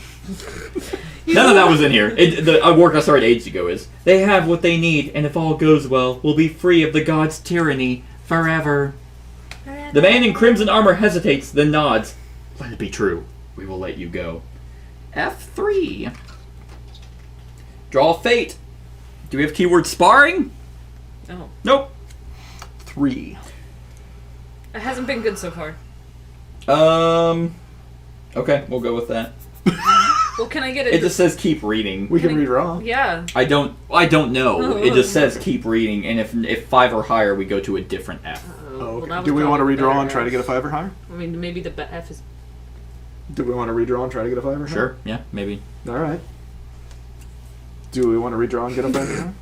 None of that was in here. The work I started ages ago is. They have what they need, and if all goes well, we'll be free of the gods' tyranny forever. The man in crimson armor hesitates, then nods. Let it be true. We will let you go. F3. Draw fate. Do we have keyword sparring? Oh. Nope. 3. It hasn't been good so far. Okay, we'll go with that. Well, can I get it? It just says keep reading. We can redraw. Yeah. I don't know. It just says keep reading, and if 5 or higher, we go to a different F. Oh, okay. Well, Do we want to probably redraw better and try to F. get a 5 or higher? I mean, maybe the F is. Do we want to redraw and try to get a 5 or higher? Sure, yeah, maybe. All right. Do we want to redraw and get a 5 or higher?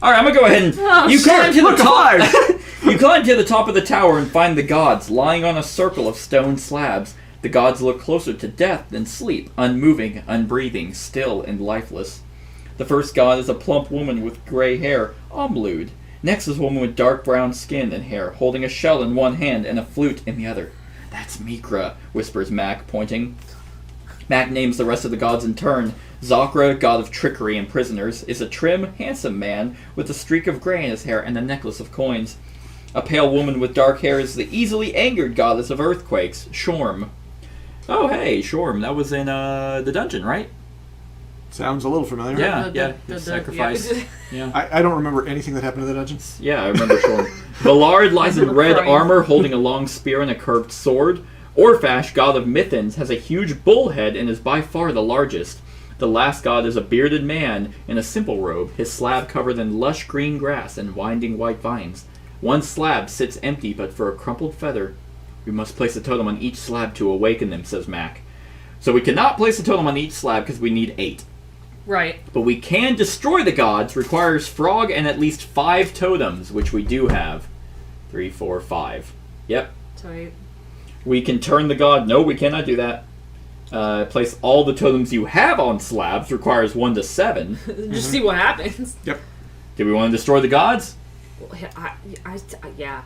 All right, I'm gonna go ahead and you climb to the Look, a top. 5! You climb to the top of the tower and find the gods lying on a circle of stone slabs. The gods look closer to death than sleep, unmoving, unbreathing, still and lifeless. The first god is a plump woman with gray hair, Omlude. Next is a woman with dark brown skin and hair, holding a shell in one hand and a flute in the other. That's Mikra, whispers Mac, pointing. Mac names the rest of the gods in turn. Zakra, god of trickery and prisoners, is a trim, handsome man with a streak of gray in his hair and a necklace of coins. A pale woman with dark hair is the easily angered goddess of earthquakes, Shorm. Oh, hey, Shorm. That was in the dungeon, right? Sounds a little familiar. Yeah, sacrifice. Yeah. I don't remember anything that happened in the dungeons. Yeah, I remember Shorm. Vallard lies in red armor, holding a long spear and a curved sword. Orfash, god of Mithins, has a huge bull head and is by far the largest. The last god is a bearded man in a simple robe, his slab covered in lush green grass and winding white vines. One slab sits empty but for a crumpled feather. We must place a totem on each slab to awaken them, says Mac. So we cannot place a totem on each slab because we need 8. Right. But we can destroy the gods, requires frog and at least 5 totems, which we do have. 3, 4, 5. Yep. Sorry. We can turn the god. No, we cannot do that. Place all the totems you have on slabs, requires 1 to 7. Just see what happens. Yep. Do we want to destroy the gods? Well, yeah.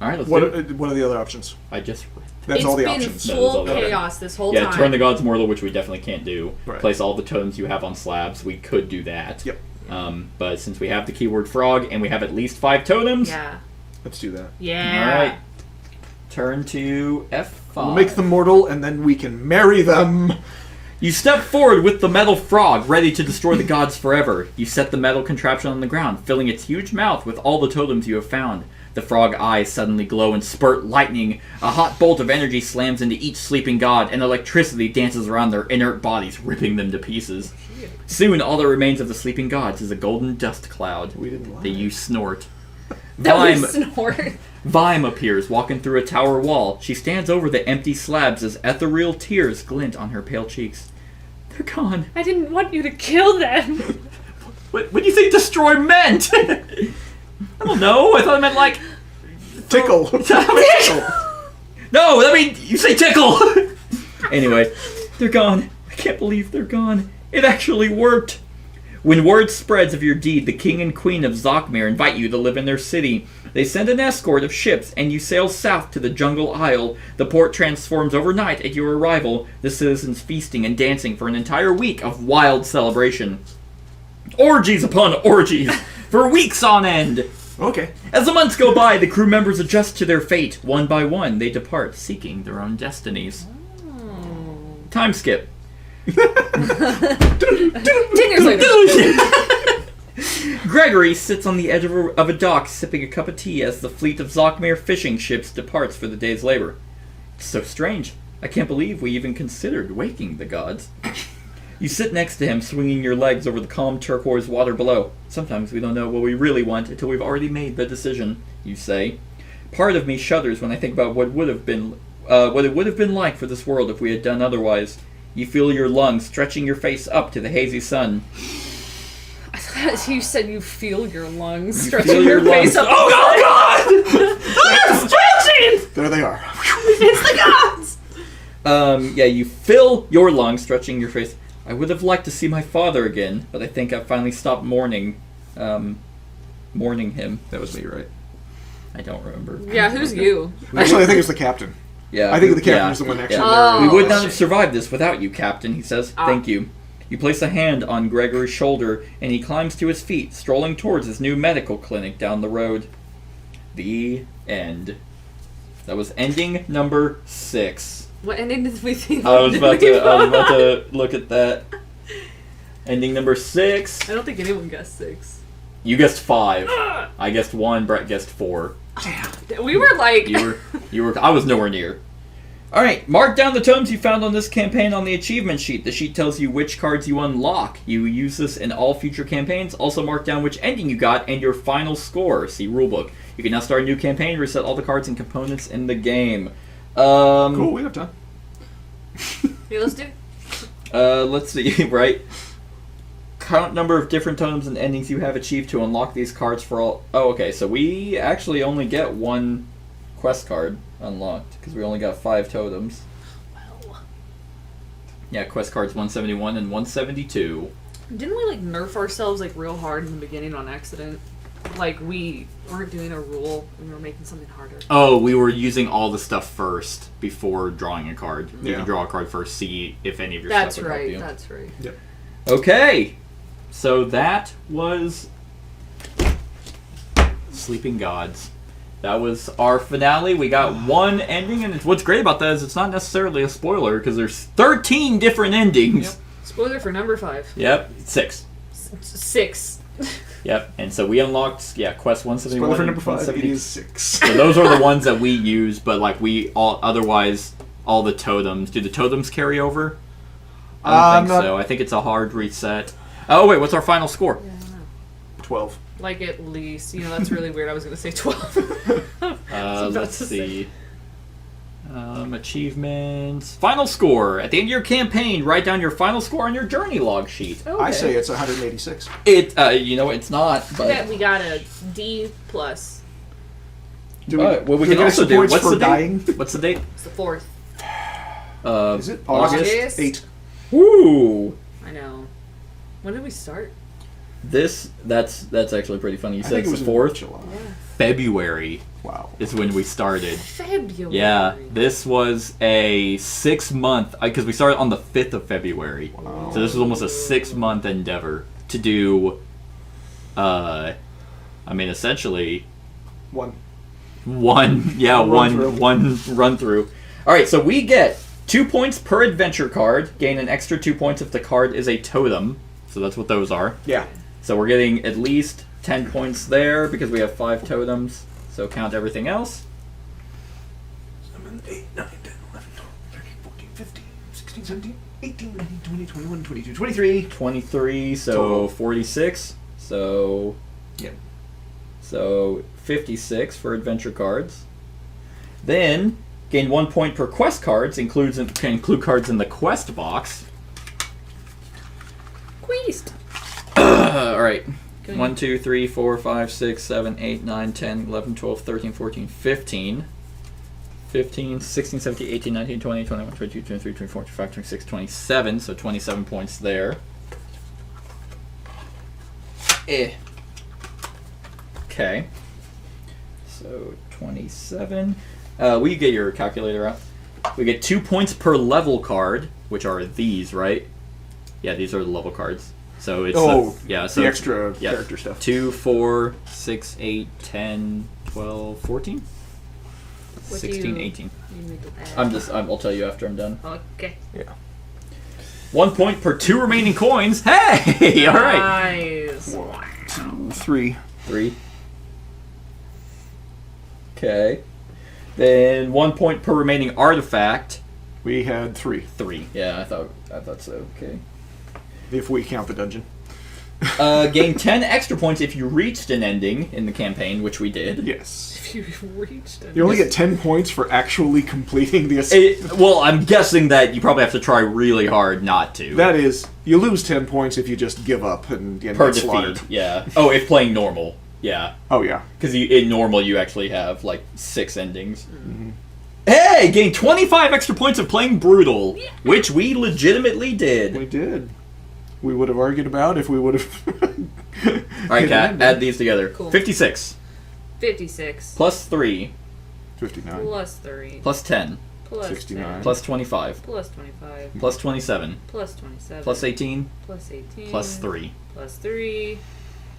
Alright, let's What do it. are the other options? I just... That's all the It's been options. No, full that's all the chaos this whole Yeah, time. turn the gods mortal, which we definitely can't do. Right. Place all the totems you have on slabs. We could do that. Yep. But since we have the keyword frog and we have at least 5 totems... Yeah. Let's do that. Yeah. Alright. Turn to F5. We'll make them mortal, and then we can marry them. You step forward with the metal frog, ready to destroy the gods forever. You set the metal contraption on the ground, filling its huge mouth with all the totems you have found. The frog eyes suddenly glow and spurt lightning. A hot bolt of energy slams into each sleeping god, and electricity dances around their inert bodies, ripping them to pieces. Soon, all that remains of the sleeping gods is a golden dust cloud. We didn't lie. That you snort. That was snort. Vime appears, walking through a tower wall. She stands over the empty slabs as ethereal tears glint on her pale cheeks. They're gone. I didn't want you to kill them. What do you think destroy meant? I don't know. I thought it meant like... Tickle. No, I mean, you say tickle. Anyway, they're gone. I can't believe they're gone. It actually worked. When word spreads of your deed, the king and queen of Zokmir invite you to live in their city. They send an escort of ships, and you sail south to the Jungle Isle. The port transforms overnight at your arrival, the citizens feasting and dancing for an entire week of wild celebration. Orgies upon orgies, for weeks on end. Okay. As the months go by, the crew members adjust to their fate. One by one, they depart, seeking their own destinies. Time skip. 10 years later. Gregory sits on the edge of a dock sipping a cup of tea as the fleet of Zokmir fishing ships departs for the day's labor. It's so strange. I can't believe we even considered waking the gods. You sit next to him, swinging your legs over the calm turquoise water below. Sometimes we don't know what we really want until we've already made the decision, you say. Part of me shudders when I think about what it would have been like for this world if we had done otherwise. You feel your lungs stretching your face up to the hazy sun. I thought you said you feel your lungs You stretching feel your your face lungs. up. Oh, God! They're stretching! There they are. It's the gods! Yeah, you fill your lungs, stretching your face. I would have liked to see my father again, but I think I've finally stopped mourning him. That was me, right? I don't remember. Yeah, who's you? Actually, I think it's the captain. Yeah, I think the captain is the one actually. Oh. We would narrating not this. have survived this without you, Captain, he says. Thank you. You place a hand on Gregory's shoulder, and he climbs to his feet, strolling towards his new medical clinic down the road. The end. That was ending number 6. What ending did we think? I was about to look at that. Ending number 6. I don't think anyone guessed 6. You guessed 5. I guessed 1. Brett guessed 4. We were like... You were. I was nowhere near. Alright, mark down the totems you found on this campaign on the achievement sheet. The sheet tells you which cards you unlock. You use this in all future campaigns. Also mark down which ending you got and your final score. See rulebook. You can now start a new campaign, reset all the cards and components in the game. Cool, we have time. Yeah, let's do it. Let's see, right? Count number of different totems and endings you have achieved to unlock these cards for all... Oh, okay, so we actually only get 1 quest card unlocked, because we only got 5 totems. Well... Yeah, quest cards 171 and 172. Didn't we, like, nerf ourselves, like, real hard in the beginning on accident? Like, we weren't doing a rule, and we were making something harder. Oh, we were using all the stuff first before drawing a card. You Yeah. can draw a card first, see if any of your That's stuff would help right, you. that's right. Yep. Okay, so that was Sleeping Gods. That was our finale. We got 1 ending, and what's great about that is it's not necessarily a spoiler, because there's 13 different endings. Yep. Spoiler for number 5. Yep, 6. 6. Yep, and so we unlocked, quest 171 Spoiler for and number 5, it 170. is 6. So those are the ones that we use, but like otherwise, all the totems. Do the totems carry over? I don't think so. I think it's a hard reset. Oh wait, what's our final score? Yeah, I don't know. 12. Like, at least. You know, that's really weird. I was going to say 12. Let's see. Achievements. Final score. At the end of your campaign, write down your final score on your journey log sheet. Okay. I say it's 186. It's not, but... Okay, we got a D+. Do well, we do can get also some do... points What's for the dying? date? What's the date? It's the 4th. Is it August? August 8? Woo! I know. When did we start? That's actually pretty funny. You I said think it it's was the in 4th? July. Yeah. February Wow. is when we started. February. Yeah, this was a 6-month, because we started on the 5th of February. Wow. So this was almost a 6-month endeavor to do, essentially One. one run through. All right, so we get 2 points per adventure card, gain an extra 2 points if the card is a totem. So that's what those are. Yeah. So we're getting at least 10 points there because we have 5 totems. So count everything else. 7, 8, 9, 10, 11, 12, 13, 14, 15, 16, 17, 18, 19, 20, 21, 22, 23. 23, so Total. 46. So Yep. So 56 for adventure cards. Then gain 1 point per quest cards. Can include cards in the quest box. Queast. All right. Good. 1, 2, 3, 4, 5, 6, 7, 8, 9, 10, 11, 12, 13, 14, 15. 15, 16, 17, 18, 19, 20, 21, 22, 23, 24, 25, 26, 27. So 27 points there. Okay. So 27. We get your calculator out. We get 2 points per level card, which are these, right? Yeah, these are the level cards. So it's the extra yeah, character stuff. 2, 4, 6, 8, 10, 12, 14, What 16, do you- 18. You make it add. I'll tell you after I'm done. Okay. Yeah. 1 point per 2 remaining coins. Hey, all right. Nice. 1, 2, 3. 3. Okay. Then 1 point per remaining artifact. We had 3. 3. Yeah, I thought so. Okay. If we count the dungeon. Gain 10 extra points if you reached an ending in the campaign, which we did. Yes. If you reached it. You only get 10 points for actually completing the Well, I'm guessing that you probably have to try really hard not to. That is, you lose 10 points if you just give up and get per slaughtered. defeat. Yeah. Oh, if playing normal. Yeah. Oh, yeah. Because in normal, you actually have like 6 endings. Mm-hmm. Hey, gain 25 extra points of playing brutal, which we legitimately did. We did. We would have argued about if we would have. All right, Kat, add these together. Cool. 56 56. plus 3 59. Plus 3. plus 10 Plus 69. 10. plus 25 Plus 25. plus 27 Plus 27. plus 18 Plus 18. plus 3. Plus 3.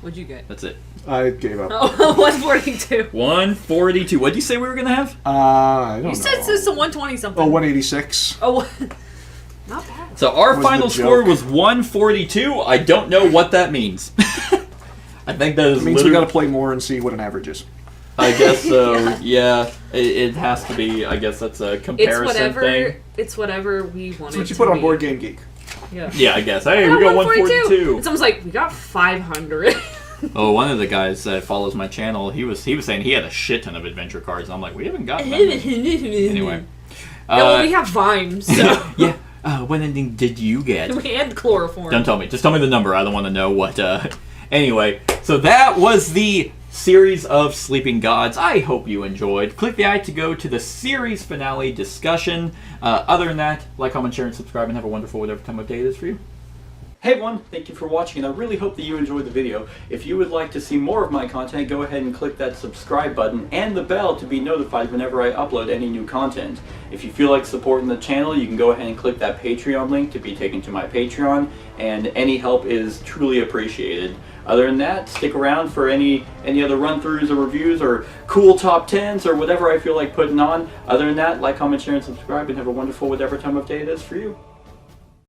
What'd you get? That's it. I gave up. Oh, 142. 142. What did you say we were going to have? I don't You said know. it's a 120 something. Oh, 186. Oh, not bad. So our Was final the score joke. was 142. I don't know what that means. I think that is It means we got to play more and see what an average is. I guess so. Yeah. Yeah, it has to be. I guess that's a comparison thing. It's whatever we want. That's what you put on Board Game Geek. Yeah. Yeah, I guess. Hey, we got 142. And someone's like, we got 500. Oh, one of the guys that follows my channel, he was saying he had a shit ton of adventure cards. I'm like, we haven't gotten that many. Anyway. Yeah, well, we have Vimes, so. Yeah. What ending did you get? We had chloroform. Don't tell me. Just tell me the number. I don't want to know what. Anyway, so that was the series of Sleeping Gods. I hope you enjoyed. Click the I to go to the series finale discussion. Other than that, like, comment, share, and subscribe, and have a wonderful whatever time of day it is for you. Hey everyone, thank you for watching, and I really hope that you enjoyed the video. If you would like to see more of my content, go ahead and click that subscribe button and the bell to be notified whenever I upload any new content. If you feel like supporting the channel, you can go ahead and click that Patreon link to be taken to my Patreon, and any help is truly appreciated. Other than that, stick around for any other run-throughs or reviews or cool top 10s or whatever I feel like putting on. Other than that, like, comment, share, and subscribe, and have a wonderful whatever time of day it is for you.